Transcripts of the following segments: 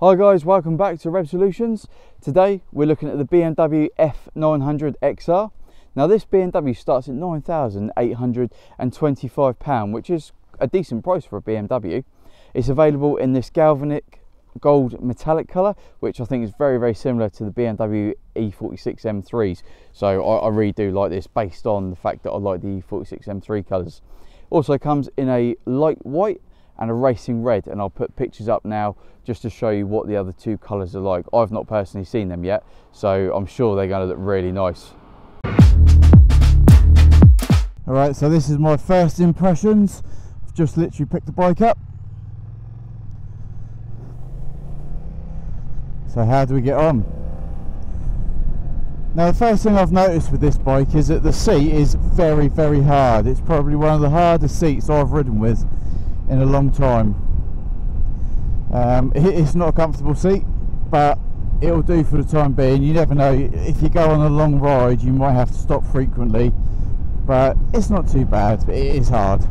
Hi guys, welcome back to Rev Solutions. Today we're looking at the BMW F900XR. Now this BMW starts at £9,825, which is a decent price for a BMW. It's available in this galvanic gold metallic colour, which I think is very similar to the BMW E46 M3s. So I really do like this based on the fact that I like the E46 M3 colours. Also comes in a light white and a racing red, and I'll put pictures up now just to show you what the other two colours are like. I've not personally seen them yet, so I'm sure they're going to look really nice. Alright, so this is my first impressions. I've just literally picked the bike up. So how do we get on? Now the first thing I've noticed with this bike is that the seat is very hard. It's probably one of the hardest seats I've ridden with in a long time. It's not a comfortable seat, but it'll do for the time being. You never know, if you go on a long ride you might have to stop frequently, but it's not too bad, but it is hard.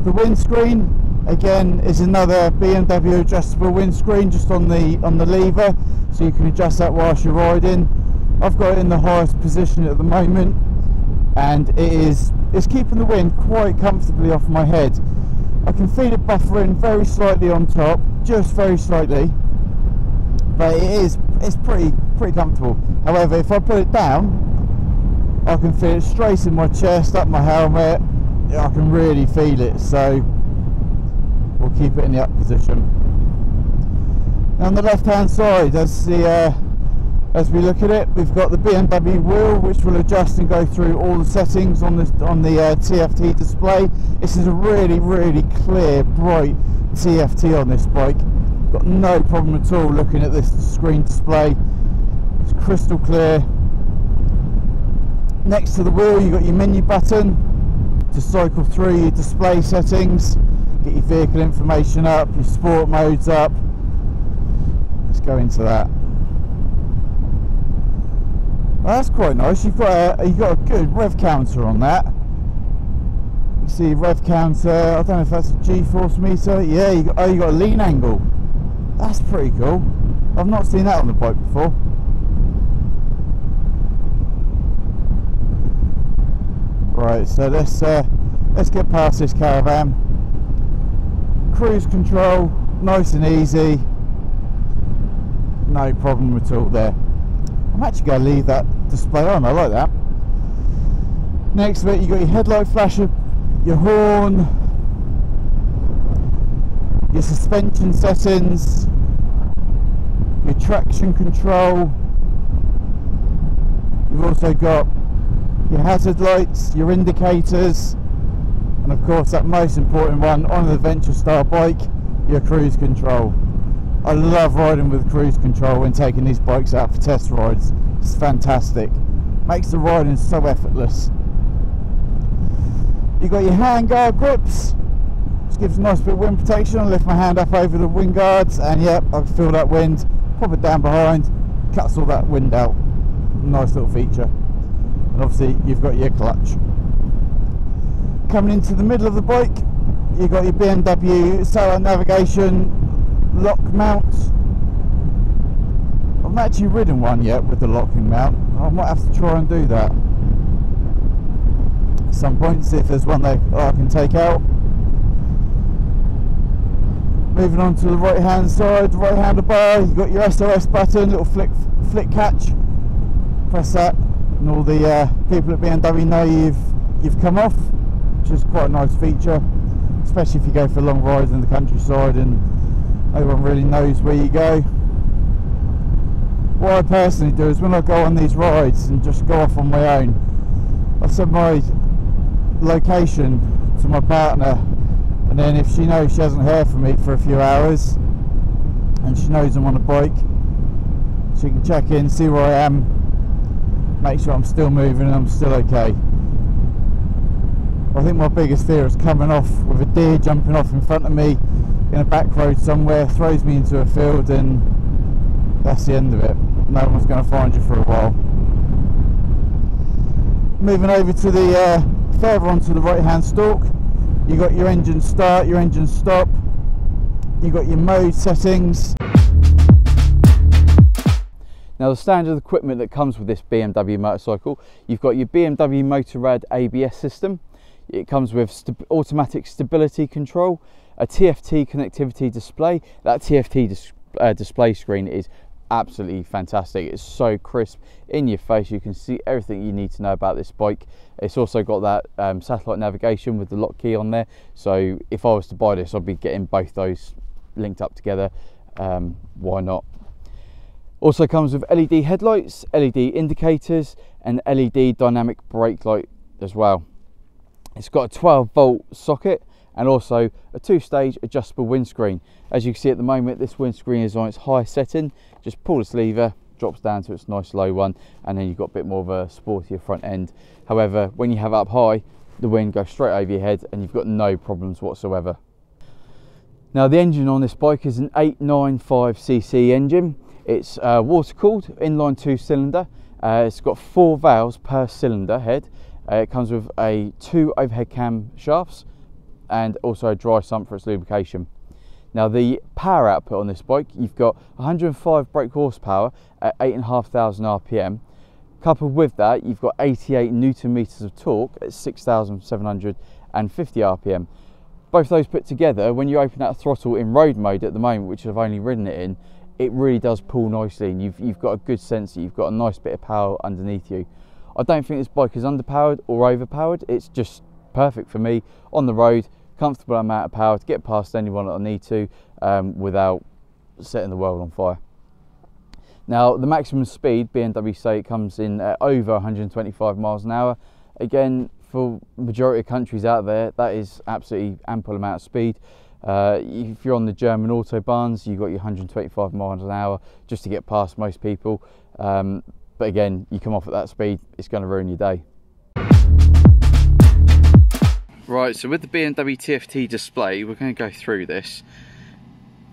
The windscreen again is another BMW adjustable windscreen, just on the lever, so you can adjust that whilst you're riding. I've got it in the highest position at the moment, and it's keeping the wind quite comfortably off my head. I can feel it buffering very slightly on top, just very slightly, but it's pretty comfortable. However, if I put it down, I can feel it straight in my chest, up my helmet. I can really feel it, so we'll keep it in the up position. Now on the left hand side, as we look at it, we've got the BMW wheel, which will adjust and go through all the settings on the Tft Display. This is a really clear, bright TFT on this bike. Got no problem at all looking at this screen display. It's crystal clear. Next to the wheel, you've got your menu button to cycle through your display settings, get your vehicle information up, your sport modes up. Let's go into that. Well, that's quite nice. You've got a good rev counter on that. You see rev counter. I don't know if that's a G-force meter. Yeah, you got a lean angle. That's pretty cool. I've not seen that on the bike before. Right, so let's get past this caravan. Cruise control, nice and easy. No problem at all there. I'm actually going to leave that display on, I like that. Next to it, you've got your headlight flasher, your horn, your suspension settings, your traction control. You've also got your hazard lights, your indicators, and of course that most important one on an adventure style bike, your cruise control. I love riding with cruise control when taking these bikes out for test rides. It's fantastic. Makes the riding so effortless. You've got your handguard grips, which gives a nice bit of wind protection. I lift my hand up over the wind guards, and yep, I can feel that wind. Pop it down behind, cuts all that wind out. Nice little feature. And obviously you've got your clutch. Coming into the middle of the bike, you've got your BMW satellite navigation lock mount. I've not actually ridden one yet with the locking mount. I might have to try and do that at some point, see if there's one that I can take out. Moving on to the right hand side, right handlebar, you've got your SOS button, little flick catch. Press that and all the people at BMW know you've come off, which is quite a nice feature, especially if you go for long rides in the countryside and no one really knows where you go. What I personally do is when I go on these rides and just go off on my own, I send my location to my partner, and then if she knows she hasn't heard from me for a few hours and she knows I'm on a bike, she can check in, see where I am, make sure I'm still moving and I'm still okay. I think my biggest fear is coming off with a deer jumping off in front of me in a back road somewhere, throws me into a field, and that's the end of it. No one's going to find you for a while. Moving over to the further onto the right hand stalk, you got your engine start, your engine stop, you got your mode settings. Now the standard equipment that comes with this BMW motorcycle, you've got your BMW Motorrad ABS system. It comes with automatic stability control, a TFT connectivity display. That TFT display screen is absolutely fantastic. It's so crisp in your face. You can see everything you need to know about this bike. It's also got that satellite navigation with the lock key on there. So if I was to buy this, I'd be getting both those linked up together. Why not? Also comes with LED headlights, LED indicators, and LED dynamic brake light as well. It's got a 12-volt socket and also a 2-stage adjustable windscreen. As you can see at the moment, this windscreen is on its high setting. Just pull this lever, drops down to its nice low one, and then you've got a bit more of a sportier front end. However, when you have it up high, the wind goes straight over your head and you've got no problems whatsoever. Now the engine on this bike is an 895cc engine. It's water-cooled, inline 2-cylinder. It's got 4 valves per cylinder head. It comes with 2 overhead cam shafts and also a dry sump for its lubrication. Now the power output on this bike, you've got 105 brake horsepower at 8,500 RPM. Coupled with that, you've got 88 Newton meters of torque at 6,750 RPM. Both those put together, when you open that throttle in road mode at the moment, which I've only ridden it in, it really does pull nicely, and you've got a good sense that you've got a nice bit of power underneath you. I don't think this bike is underpowered or overpowered. It's just perfect for me on the road, comfortable amount of power to get past anyone that I need to without setting the world on fire. Now the maximum speed, BMW say it comes in at over 125 miles an hour. Again, for majority of countries out there, that is absolutely ample amount of speed. If you're on the German autobahns, you've got your 125 miles an hour just to get past most people. But again, you come off at that speed, it's going to ruin your day. Right, so with the BMW Tft Display, we're going to go through this.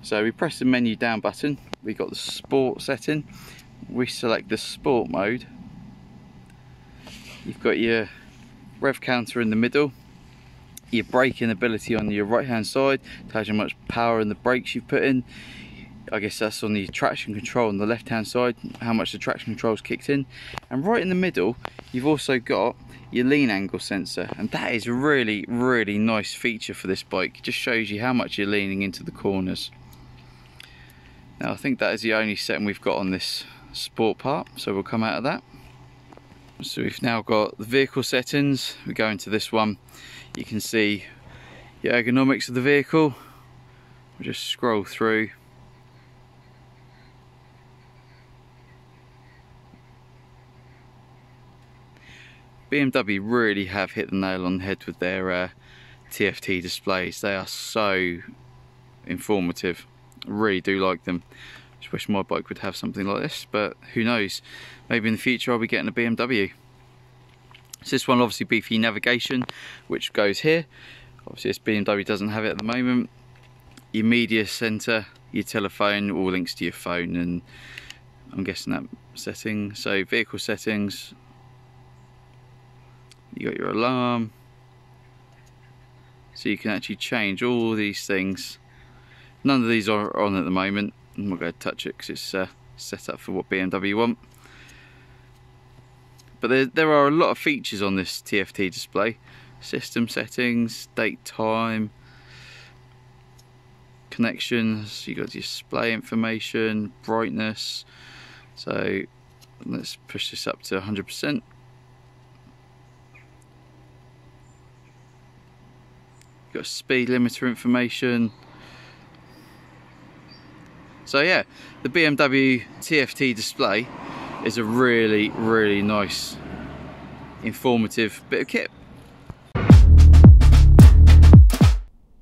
So we press the menu down button, we got the sport setting, we select the sport mode. You've got your rev counter in the middle, your braking ability on your right hand side, tells you how much power in the brakes you've put in. I guess that's on the traction control on the left hand side, how much the traction control's kicked in. And right in the middle, you've also got your lean angle sensor, and that is a really nice feature for this bike. It just shows you how much you're leaning into the corners. Now I think that is the only setting we've got on this sport part, so we'll come out of that. So we've now got the vehicle settings. We go into this one, you can see your ergonomics of the vehicle. We'll just scroll through. BMW really have hit the nail on the head with their TFT displays. They are so informative. I really do like them. Just wish my bike would have something like this, but who knows, maybe in the future I'll be getting a BMW. So this one will obviously be for your navigation, which goes here. Obviously this BMW doesn't have it at the moment. Your media center, your telephone, all links to your phone, and I'm guessing that setting. So vehicle settings, you got your alarm, so you can actually change all these things. None of these are on at the moment. I'm not going to touch it because it's set up for what BMW want. But there are a lot of features on this TFT display. System settings, date, time, connections, you got display information, brightness. So let's push this up to 100%. Got speed limiter information. So yeah, the BMW TFT display is a really nice, informative bit of kit.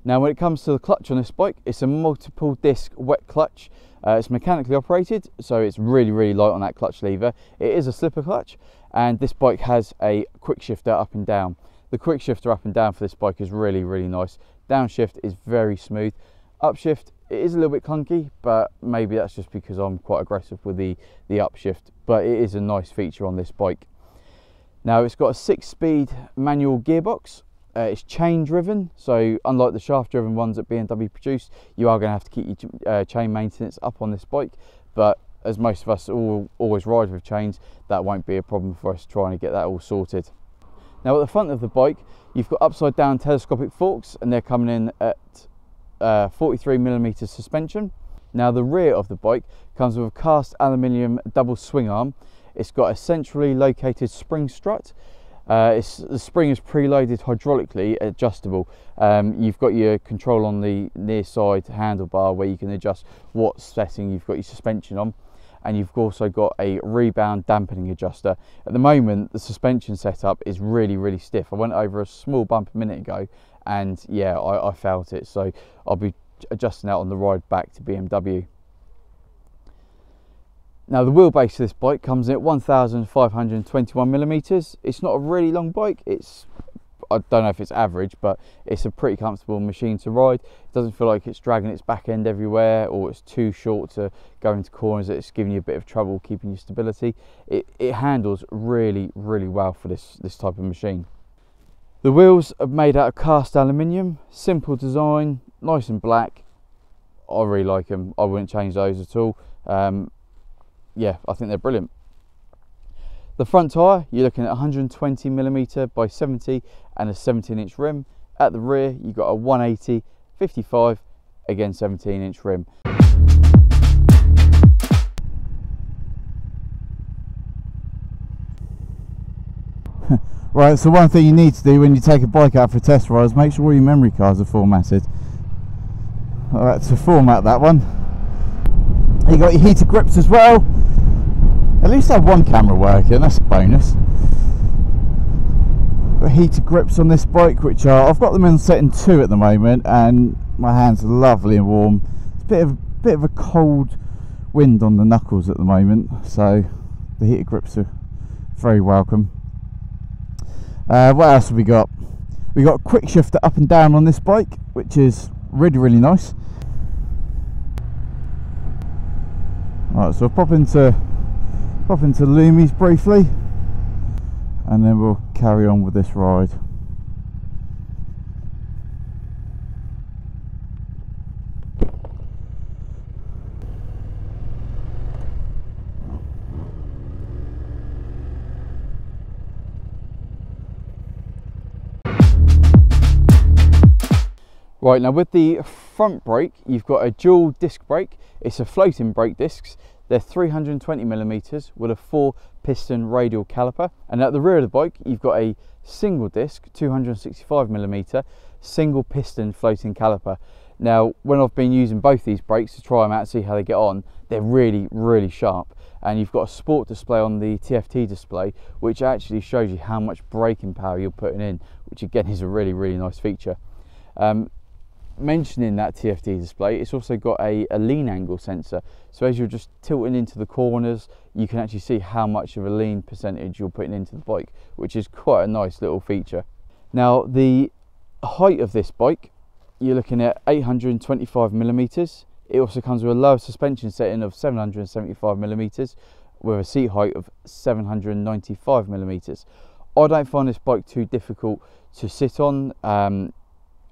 Now when it comes to the clutch on this bike, it's a multiple disc wet clutch. It's mechanically operated, so it's really light on that clutch lever. It is a slipper clutch, and this bike has a quick shifter up and down. The quick shifter up and down for this bike is really nice. Downshift is very smooth. Upshift, it is a little bit clunky, but maybe that's just because I'm quite aggressive with the upshift, but it is a nice feature on this bike. Now it's got a 6-speed manual gearbox. It's chain driven, so unlike the shaft driven ones that BMW produce, you are going to have to keep your chain maintenance up on this bike, but as most of us always ride with chains, that won't be a problem for us trying to get that all sorted. Now at the front of the bike, you've got upside down telescopic forks, and they're coming in at 43mm suspension. Now the rear of the bike comes with a cast aluminium double swing arm. It's got a centrally located spring strut. The spring is preloaded hydraulically adjustable. You've got your control on the near side handlebar where you can adjust what setting you've got your suspension on, and you've also got a rebound dampening adjuster. At the moment the suspension setup is really stiff. I went over a small bump a minute ago and yeah, I felt it, so I'll be adjusting that on the ride back to BMW. Now the wheelbase of this bike comes in at 1521mm. It's not a really long bike, I don't know if it's average, but it's a pretty comfortable machine to ride. It doesn't feel like it's dragging its back end everywhere, or it's too short to go into corners that it's giving you a bit of trouble keeping your stability. It handles really well for this type of machine. The wheels are made out of cast aluminium, simple design, nice and black. I really like them. I wouldn't change those at all. Yeah, I think they're brilliant. The front tyre, you're looking at 120mm by 70 and a 17-inch rim. At the rear, you've got a 180/55, again 17-inch rim. Right, so one thing you need to do when you take a bike out for a test ride is make sure all your memory cards are formatted. Alright, to format that one, you got your heated grips as well. At least I have one camera working, that's a bonus. Got heated grips on this bike, which are, I've got them in setting 2 at the moment, and my hands are lovely and warm. It's a bit of a cold wind on the knuckles at the moment, so the heated grips are very welcome. What else have we got? We got a quick shifter up and down on this bike, which is really nice. Right, so I'll pop into Lumi's briefly, and then we'll carry on with this ride. Right, now with the front brake, you've got a dual disc brake. It's a floating brake discs. They're 320mm with a 4-piston radial caliper. And at the rear of the bike, you've got a single disc 265mm single piston floating caliper. Now, when I've been using both these brakes to try them out and see how they get on, they're really sharp. And you've got a sport display on the Tft Display, which actually shows you how much braking power you're putting in, which again is a really nice feature. Mentioning that Tft display, it's also got a lean angle sensor, so as you're just tilting into the corners, you can actually see how much of a lean percentage you're putting into the bike, which is quite a nice little feature. Now the height of this bike, you're looking at 825mm. It also comes with a lower suspension setting of 775mm with a seat height of 795mm. I don't find this bike too difficult to sit on.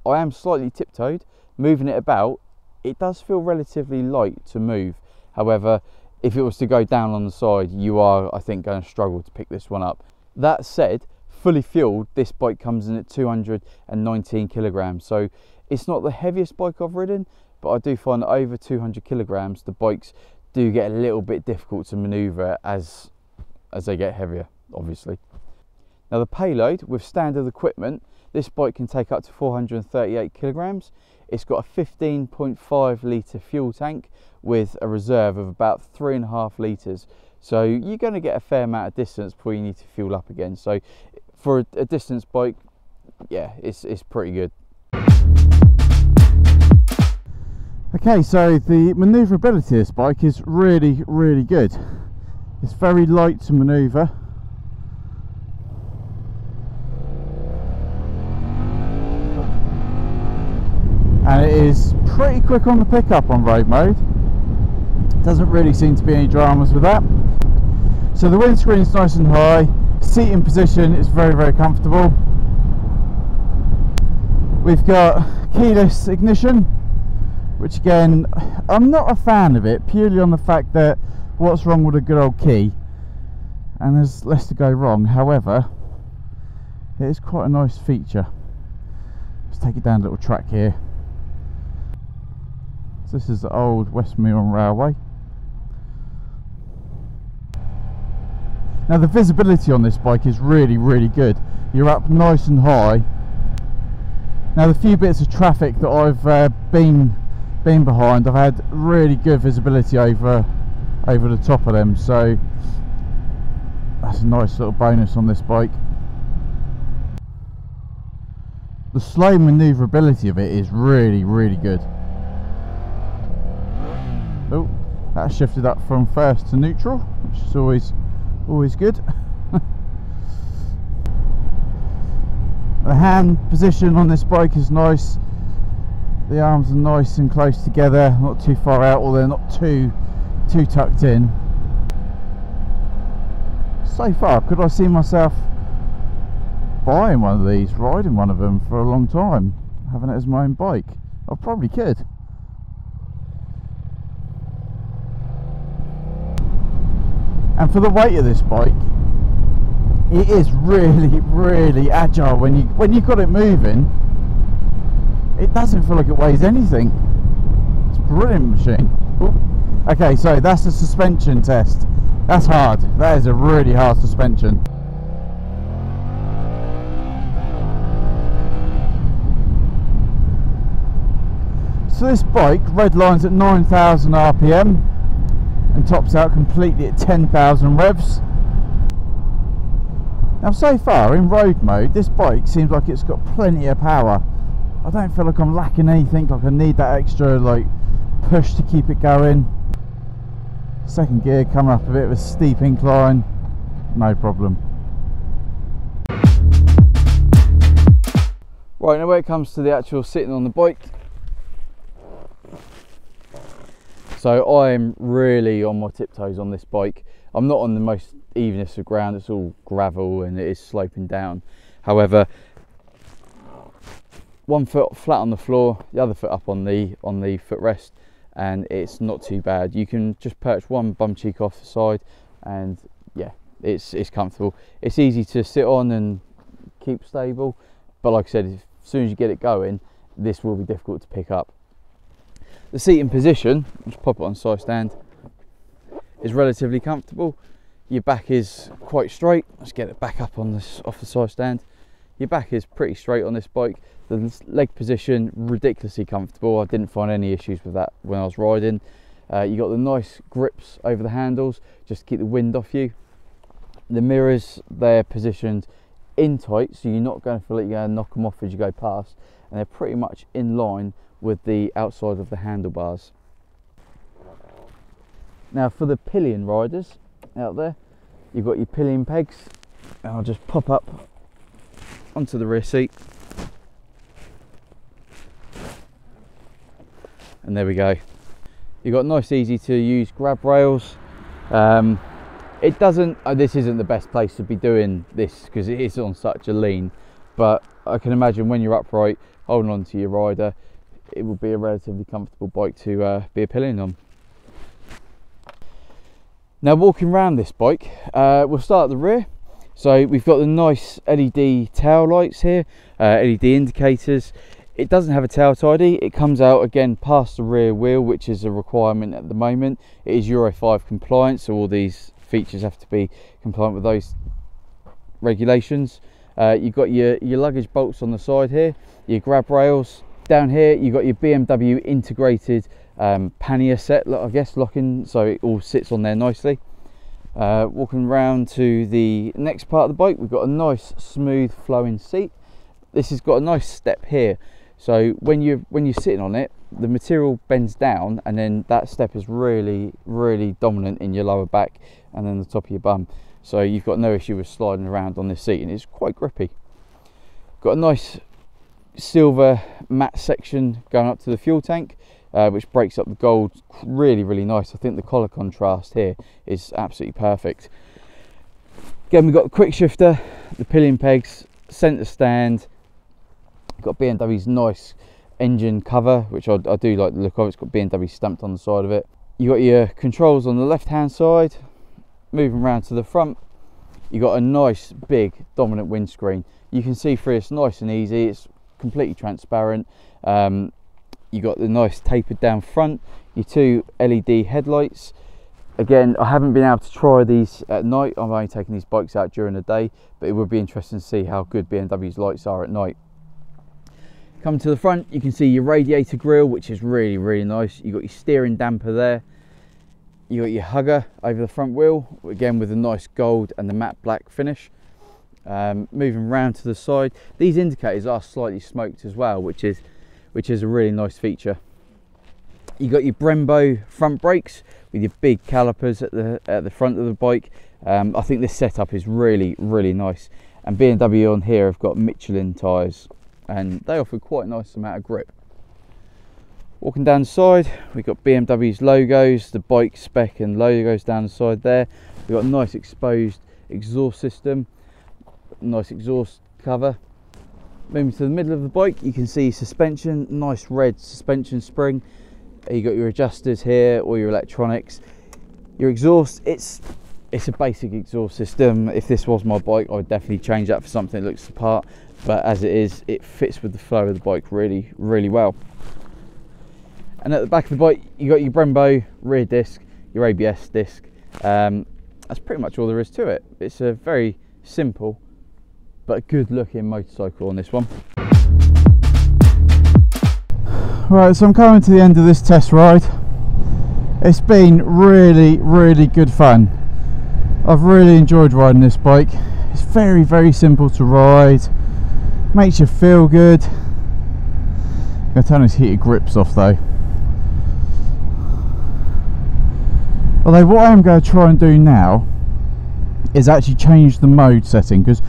I am slightly tiptoed. Moving it about, it does feel relatively light to move. However, if it was to go down on the side, you are, I think, going to struggle to pick this one up. That said, fully fueled, this bike comes in at 219 kilograms. So it's not the heaviest bike I've ridden, but I do find that over 200 kilograms, the bikes do get a little bit difficult to maneuver as they get heavier, obviously. Now the payload, with standard equipment, this bike can take up to 438 kilograms. It's got a 15.5 litre fuel tank with a reserve of about 3.5 litres. So you're going to get a fair amount of distance before you need to fuel up again. So for a distance bike, yeah, it's pretty good. Okay, so the manoeuvrability of this bike is really good. It's very light to manoeuvre. And it is pretty quick on the pickup on road mode. Doesn't really seem to be any dramas with that. So the windscreen is nice and high. Seating position is very comfortable. We've got keyless ignition, which again, I'm not a fan of it, purely on the fact that what's wrong with a good old key, and there's less to go wrong. However, it is quite a nice feature. Let's take it down a little track here. So this is the old Westmoreland Railway. Now the visibility on this bike is really, really good. You're up nice and high. Now the few bits of traffic that I've been behind, I've had really good visibility over the top of them, so that's a nice little bonus on this bike. The slow manoeuvrability of it is really, really good. Oh, that shifted up from first to neutral, which is always good. The hand position on this bike is nice. The arms are nice and close together, not too far out, or they're not too tucked in. So far, could I see myself buying one of these, riding one of them for a long time, having it as my own bike? I probably could. And for the weight of this bike, it is really, really agile. When you've got it moving, it doesn't feel like it weighs anything. It's a brilliant machine. Ooh. Okay, so that's the suspension test. That's hard. That is a really hard suspension. So this bike redlines at 9,000 RPM and tops out completely at 10,000 revs. Now so far in road mode, this bike seems like it's got plenty of power. I don't feel like I'm lacking anything, like I need that extra like push to keep it going. Second gear coming up a bit of a steep incline, no problem. Right, now when it comes to the actual sitting on the bike, so I'm really on my tiptoes on this bike. I'm not on the most evenest of ground, it's all gravel and it is sloping down. However, one foot flat on the floor, the other foot up on the footrest, and it's not too bad. You can just perch one bum cheek off the side and yeah, it's comfortable. It's easy to sit on and keep stable, but like I said, as soon as you get it going, this will be difficult to pick up. The seating position, just pop it on side stand, is relatively comfortable. Your back is quite straight. Let's get it back up on this off the side stand. Your back is pretty straight on this bike. The leg position, ridiculously comfortable. I didn't find any issues with that when I was riding. You got the nice grips over the handles just to keep the wind off you. The mirrors, they're positioned in tight, so you're not going to feel like you're going to knock them off as you go past, and they're pretty much in line with the outside of the handlebars. Now for the pillion riders out there, you've got your pillion pegs, and I'll just pop up onto the rear seat, and there we go. You've got nice easy to use grab rails. It doesn't, this isn't the best place to be doing this because it is on such a lean, but I can imagine when you're upright holding on to your rider, it will be a relatively comfortable bike to be a pillion on. Now walking around this bike, we'll start at the rear. So we've got the nice LED tail lights here, LED indicators. It doesn't have a tail tidy. It comes out again past the rear wheel, which is a requirement at the moment. It is Euro 5 compliant, so all these features have to be compliant with those regulations. You've got your luggage bolts on the side here, your grab rails. Down here you've got your BMW integrated pannier set, I guess, locking, so it all sits on there nicely. Walking around to the next part of the bike, we've got a nice smooth flowing seat. This has got a nice step here, so when you're sitting on it, the material bends down, and then that step is really dominant in your lower back and then the top of your bum, so you've got no issue with sliding around on this seat, and it's quite grippy. Got a nice silver matte section going up to the fuel tank, which breaks up the gold really nice. I think the colour contrast here is absolutely perfect. Again, we've got the quick shifter, the pillion pegs, centre stand. Got BMW's nice engine cover, which I do like the look of. It's got BMW stamped on the side of it. You got your controls on the left hand side. Moving around to the front, you got a nice big dominant windscreen. You can see through, it's nice and easy, it's completely transparent. You got the nice tapered down front, your 2 LED headlights. Again, I haven't been able to try these at night. I'm only taking these bikes out during the day, but it would be interesting to see how good BMW's lights are at night. Coming to the front, you can see your radiator grille, which is really nice. You got your steering damper there. You got your hugger over the front wheel, again with a nice gold and the matte black finish. Moving round to the side, these indicators are slightly smoked as well, which is a really nice feature. You got your Brembo front brakes with your big calipers at the front of the bike. I think this setup is really nice, and BMW on here have got Michelin tyres and they offer quite a nice amount of grip. Walking down the side, we've got BMW's logos, the bike spec and logos down the side there. We've got a nice exposed exhaust system, nice exhaust cover. Moving to the middle of the bike, you can see suspension, nice red suspension spring. You got your adjusters here, all your electronics. Your exhaust, it's a basic exhaust system. If this was my bike, I would definitely change that for something that looks the part, but as it is, it fits with the flow of the bike really well. And at the back of the bike, you got your Brembo rear disc, your ABS disc. That's pretty much all there is to it. It's a very simple but good looking motorcycle on this one. Right, so I'm coming to the end of this test ride. It's been really good fun. I've really enjoyed riding this bike. It's very simple to ride, makes you feel good. I'm going to turn these heated grips off though. Although what I am going to try and do now is actually change the mode setting, because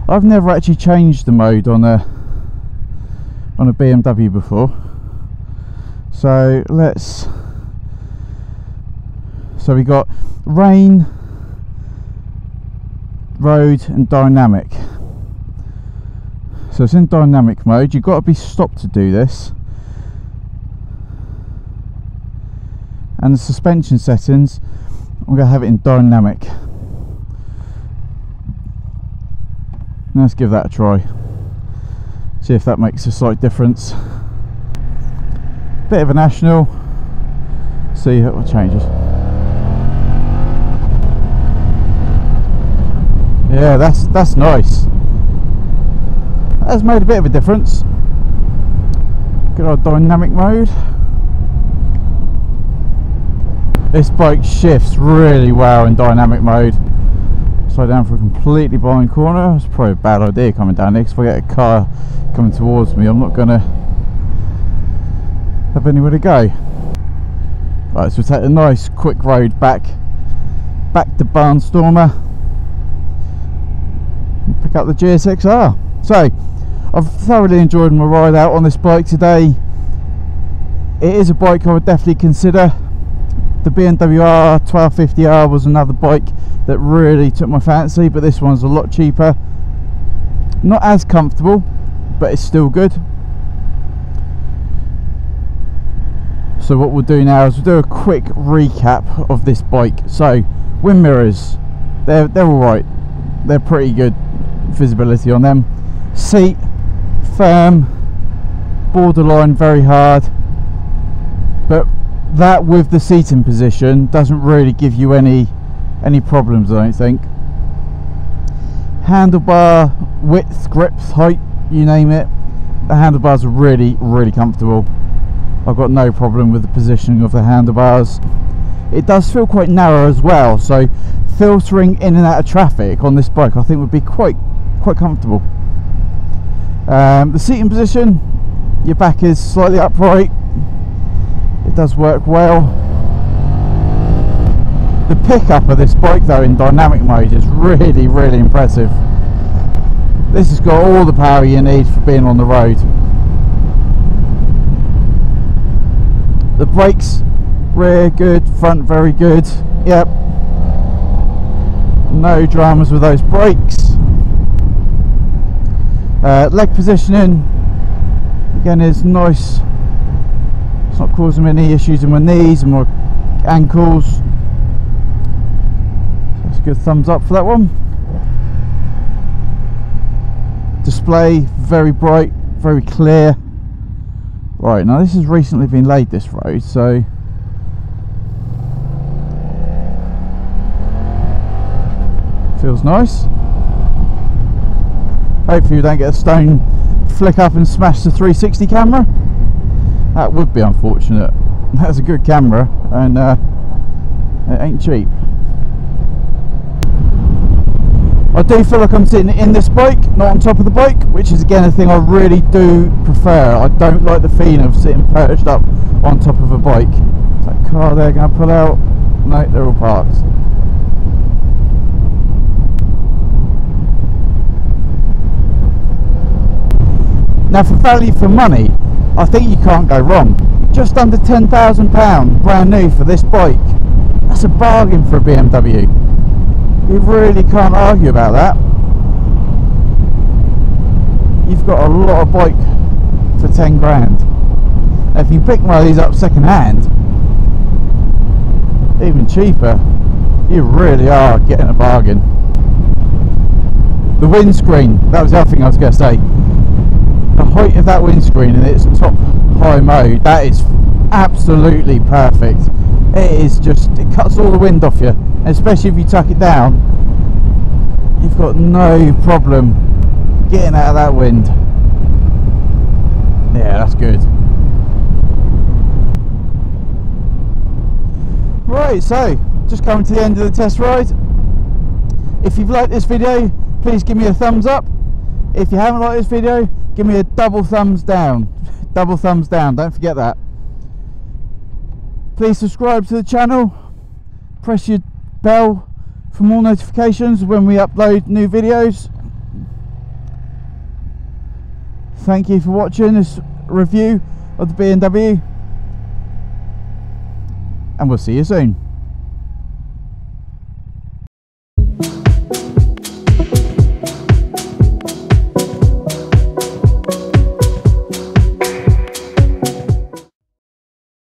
I've never actually changed the mode on a BMW before. So we got rain, road and dynamic. So it's in dynamic mode. You've got to be stopped to do this. And the suspension settings, I'm going to have it in dynamic. Let's give that a try, see if that makes a slight difference. Bit of a national, see what changes. Yeah, that's nice. That's made a bit of a difference. Good old dynamic mode. This bike shifts really well in dynamic mode. Slow down for a completely blind corner. It's probably a bad idea coming down here, because if I get a car coming towards me, I'm not going to have anywhere to go. Right, so we'll take a nice quick road back to Barnstormer and pick up the GSXR. So I've thoroughly enjoyed my ride out on this bike today. It is a bike I would definitely consider. The BMW 1250R was another bike that really took my fancy, but this one's a lot cheaper. Not as comfortable, but it's still good. So what we'll do now is we'll do a quick recap of this bike. So wind mirrors, they're alright, they're pretty good visibility on them. Seat, firm, borderline very hard, but that with the seating position doesn't really give you any problems, I don't think. Handlebar width, grip, height, you name it, the handlebars are really comfortable. I've got no problem with the positioning of the handlebars. It does feel quite narrow as well, so filtering in and out of traffic on this bike I think would be quite comfortable. The seating position, your back is slightly upright. It does work well. The pickup of this bike though in dynamic mode is really impressive. This has got all the power you need for being on the road. The brakes, rear good, front very good. Yep, no dramas with those brakes. Leg positioning again is nice. It's not causing me any issues in my knees and my ankles. So that's a good thumbs up for that one. Display, very bright, very clear. Right, now this has recently been laid, this road, so feels nice. Hopefully we don't get a stone flick up and smash the 360 camera. That would be unfortunate. That's a good camera, and it ain't cheap. I do feel like I'm sitting in this bike, not on top of the bike, which is again a thing I really do prefer. I don't like the feeling of sitting perched up on top of a bike. Is that car there going to pull out? No, they're all parked. Now for value for money, I think you can't go wrong. Just under £10,000 brand new for this bike. That's a bargain for a BMW. You really can't argue about that. You've got a lot of bike for 10 grand. Now if you pick one of these up second hand, even cheaper, you really are getting a bargain. The windscreen, that was the other thing I was going to say. The height of that windscreen in its top high mode, that is absolutely perfect. It is just, it cuts all the wind off you, and especially if you tuck it down, you've got no problem getting out of that wind. Yeah, that's good. Right, so just coming to the end of the test ride. If you've liked this video, please give me a thumbs up. If you haven't liked this video, give me a double thumbs down. Double thumbs down, don't forget that. Please subscribe to the channel, press your bell for more notifications when we upload new videos. Thank you for watching this review of the BMW, and we'll see you soon.